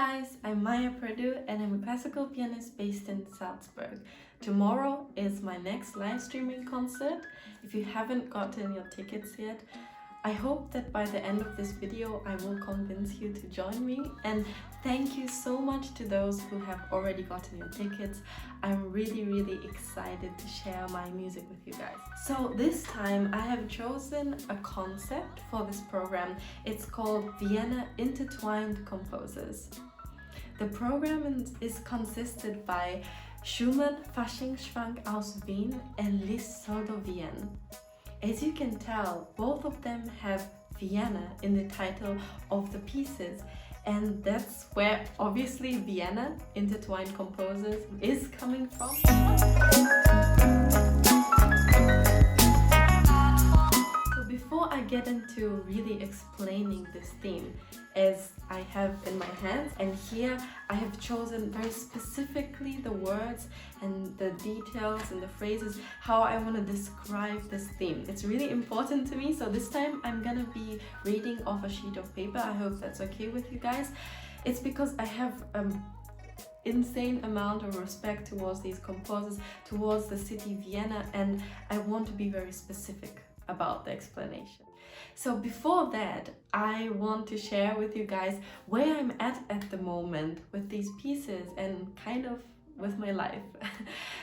guys, I'm Maya Perdue and I'm a classical pianist based in Salzburg. Tomorrow is my next live streaming concert. If you haven't gotten your tickets yet, I hope that by the end of this video I will convince you to join me, and thank you so much to those who have already gotten your tickets. I'm really excited to share my music with you guys. So this time I have chosen a concept for this program. It's called Vienna Intertwined Composers. The program is consisted by Schumann, Faschingsschwank aus Wien and Liszt Vienne. As you can tell, both of them have Vienna in the title of the pieces, and that's where obviously Vienna Intertwined Composers is coming from. So before I get into really explaining this theme, as I have in my hands, and here I have chosen very specifically the words and the details and the phrases how I want to describe this theme. It's really important to me, so this time I'm gonna be reading off a sheet of paper. I hope that's okay with you guys. It's because I have insane amount of respect towards these composers, towards the city Vienna, and I want to be very specific about the explanation. So before that, I want to share with you guys where I'm at the moment with these pieces and kind of with my life.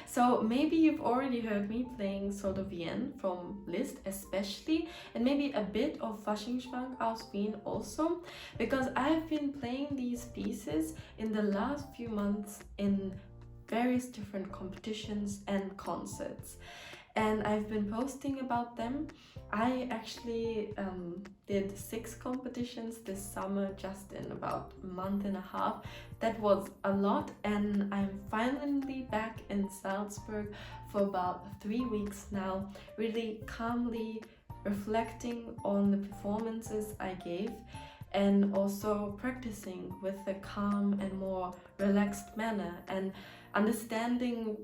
So maybe you've already heard me playing Vienne from Liszt especially, and maybe a bit of Faschingsschwank aus Wien also, because I've been playing these pieces in the last few months in various different competitions and concerts. And I've been posting about them. I actually did 6 competitions this summer, just in about a month and a half. That was a lot, and I'm finally back in Salzburg for about 3 weeks now, really calmly reflecting on the performances I gave and also practicing with a calm and more relaxed manner and understanding,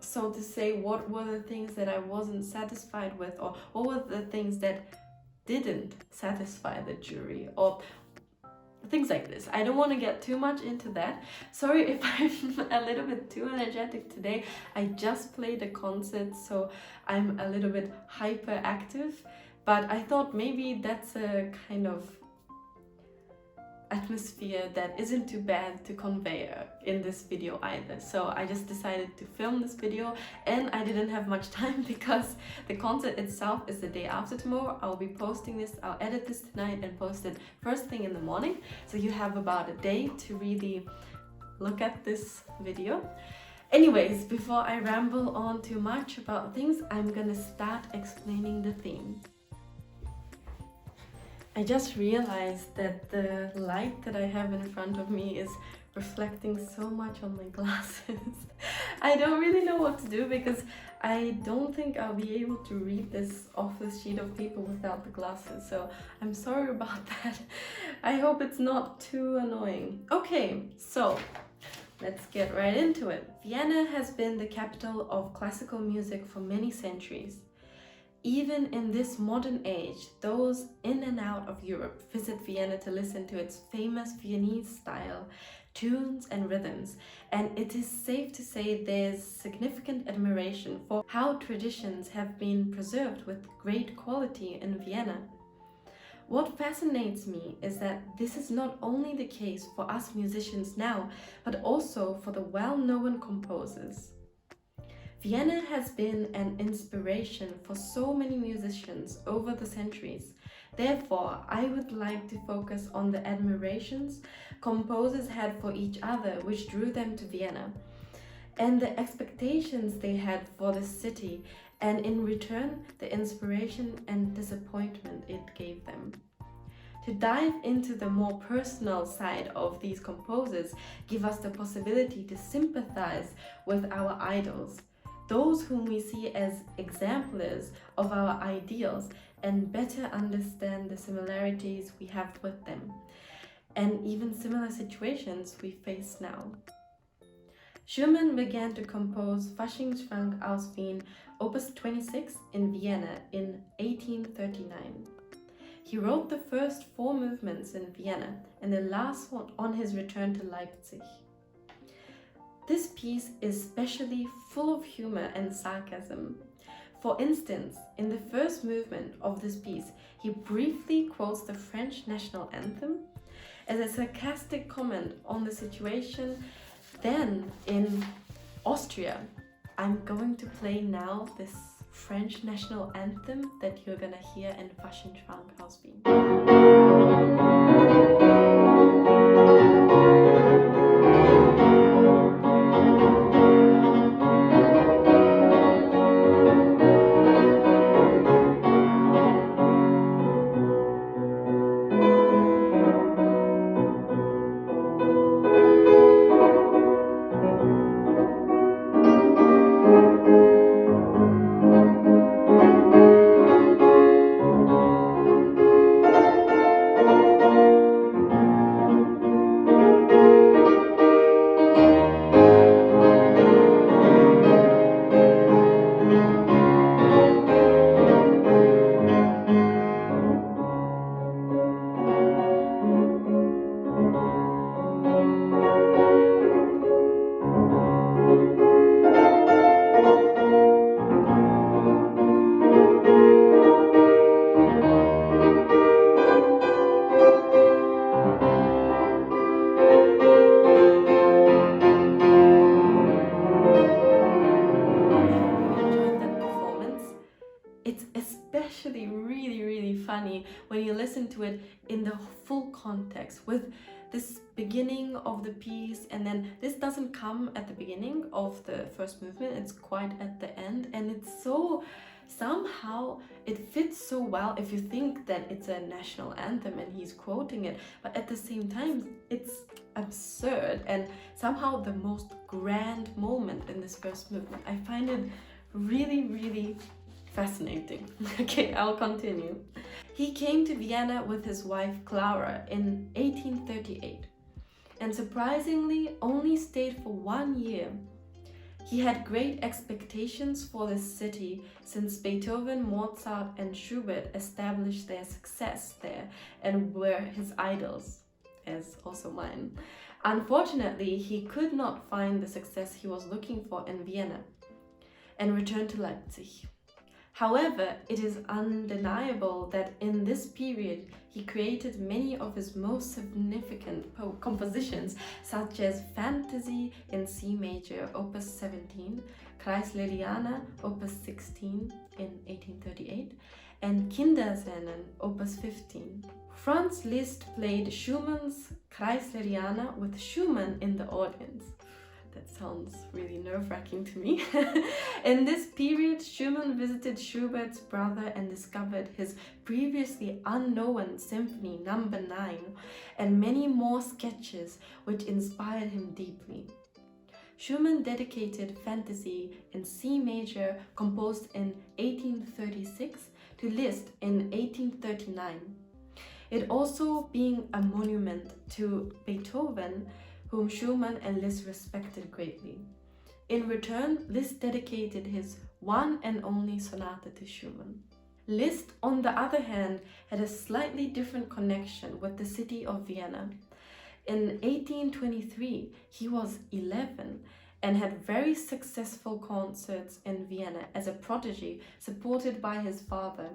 so to say, what were the things that I wasn't satisfied with, or what were the things that didn't satisfy the jury, or things like this. I don't want to get too much into that. Sorry if I'm a little bit too energetic today. I just played a concert, so I'm a little bit hyperactive, but I thought maybe that's a kind of atmosphere that isn't too bad to convey in this video either. So I just decided to film this video, and I didn't have much time because the concert itself is the day after tomorrow. I'll be posting this, I'll edit this tonight and post it first thing in the morning, so you have about a day to really look at this video. Anyways, before I ramble on too much about things, I'm gonna start explaining the theme. I just realized that the light that I have in front of me is reflecting so much on my glasses. I don't really know what to do because I don't think I'll be able to read this off this sheet of paper without the glasses, so I'm sorry about that. I hope it's not too annoying. Okay, so let's get right into it. Vienna has been the capital of classical music for many centuries. Even in this modern age, those in and out of Europe visit Vienna to listen to its famous Viennese style, tunes and rhythms, and it is safe to say there's significant admiration for how traditions have been preserved with great quality in Vienna. What fascinates me is that this is not only the case for us musicians now, but also for the well-known composers. Vienna has been an inspiration for so many musicians over the centuries. Therefore, I would like to focus on the admirations composers had for each other, which drew them to Vienna, and the expectations they had for the city, and in return, the inspiration and disappointment it gave them. To dive into the more personal side of these composers give us the possibility to sympathize with our idols, those whom we see as exemplars of our ideals, and better understand the similarities we have with them, and even similar situations we face now. Schumann began to compose Faschingsschwank aus Wien, Opus 26 in Vienna in 1839. He wrote the first 4 movements in Vienna and the last one on his return to Leipzig. This piece is especially full of humor and sarcasm. For instance, in the first movement of this piece, he briefly quotes the French national anthem as a sarcastic comment on the situation. Then in Austria, I'm going to play now this French national anthem that you're gonna hear in Faschingsschwank aus Wien. Funny when you listen to it in the full context with this beginning of the piece, and then this doesn't come at the beginning of the first movement, it's quite at the end, and it's so somehow it fits so well if you think that it's a national anthem and he's quoting it, but at the same time it's absurd and somehow the most grand moment in this first movement. I find it really fascinating. Okay, I'll continue. He came to Vienna with his wife Clara in 1838 and surprisingly only stayed for 1 year. He had great expectations for this city since Beethoven, Mozart and Schubert established their success there and were his idols, as also mine. Unfortunately, he could not find the success he was looking for in Vienna and returned to Leipzig. However, it is undeniable that in this period he created many of his most significant compositions, such as Fantasy in C major, opus 17, Kreisleriana, opus 16 in 1838, and Kinderscenen, opus 15. Franz Liszt played Schumann's Kreisleriana with Schumann in the audience. That sounds really nerve-wracking to me. In this period, Schumann visited Schubert's brother and discovered his previously unknown Symphony No. 9 and many more sketches which inspired him deeply. Schumann dedicated Fantasy in C major, composed in 1836, to Liszt in 1839. It also being a monument to Beethoven, whom Schumann and Liszt respected greatly. In return, Liszt dedicated his one and only sonata to Schumann. Liszt, on the other hand, had a slightly different connection with the city of Vienna. In 1823, he was 11 and had very successful concerts in Vienna as a prodigy supported by his father.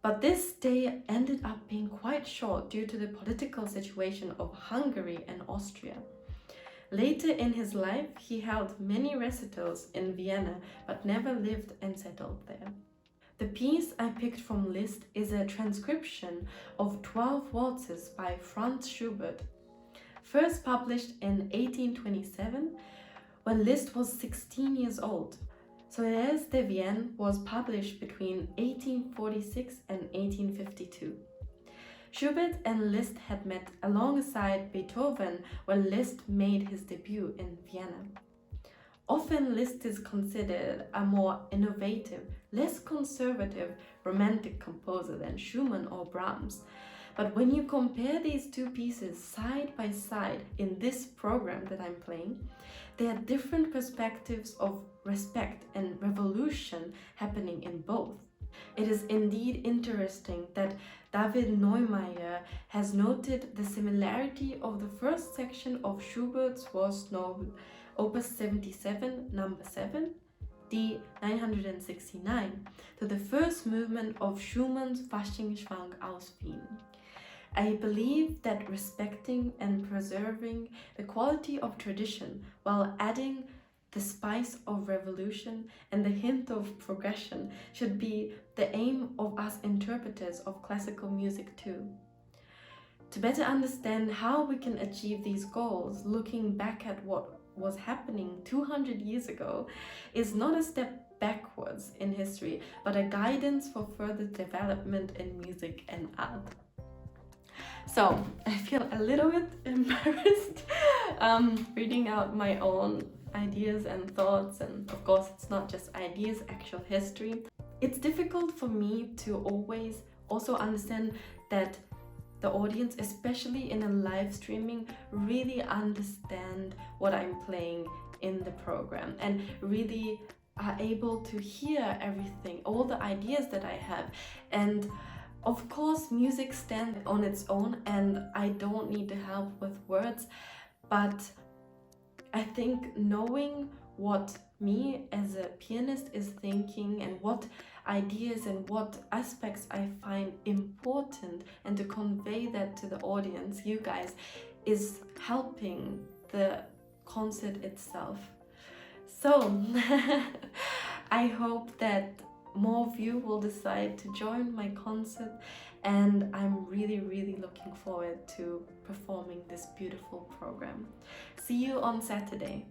But this day ended up being quite short due to the political situation of Hungary and Austria. Later in his life, he held many recitals in Vienna, but never lived and settled there. The piece I picked from Liszt is a transcription of 12 waltzes by Franz Schubert, first published in 1827, when Liszt was 16 years old. Soirées de Vienne was published between 1846 and 1852. Schubert and Liszt had met alongside Beethoven when Liszt made his debut in Vienna. Often Liszt is considered a more innovative, less conservative romantic composer than Schumann or Brahms. But when you compare these two pieces side by side in this program that I'm playing, there are different perspectives of respect and revolution happening in both. It is indeed interesting that David Neumayer has noted the similarity of the first section of Schubert's First Novel, Opus 77, number 7, D 969, to the first movement of Schumann's Faschingsschwank aus Wien. I believe that respecting and preserving the quality of tradition while adding the spice of revolution and the hint of progression should be the aim of us interpreters of classical music too. To better understand how we can achieve these goals, looking back at what was happening 200 years ago is not a step backwards in history, but a guidance for further development in music and art. So I feel a little bit embarrassed reading out my own ideas and thoughts, and of course it's not just ideas, actual history. It's difficult for me to always also understand that the audience, especially in a live streaming, really understand what I'm playing in the program and really are able to hear everything, all the ideas that I have. And of course music stands on its own and I don't need the help with words, but I think knowing what me as a pianist is thinking and what ideas and what aspects I find important, and to convey that to the audience, you guys, is helping the concert itself. So I hope that more of you will decide to join my concert, and I'm really looking forward to performing this beautiful program. See you on Saturday.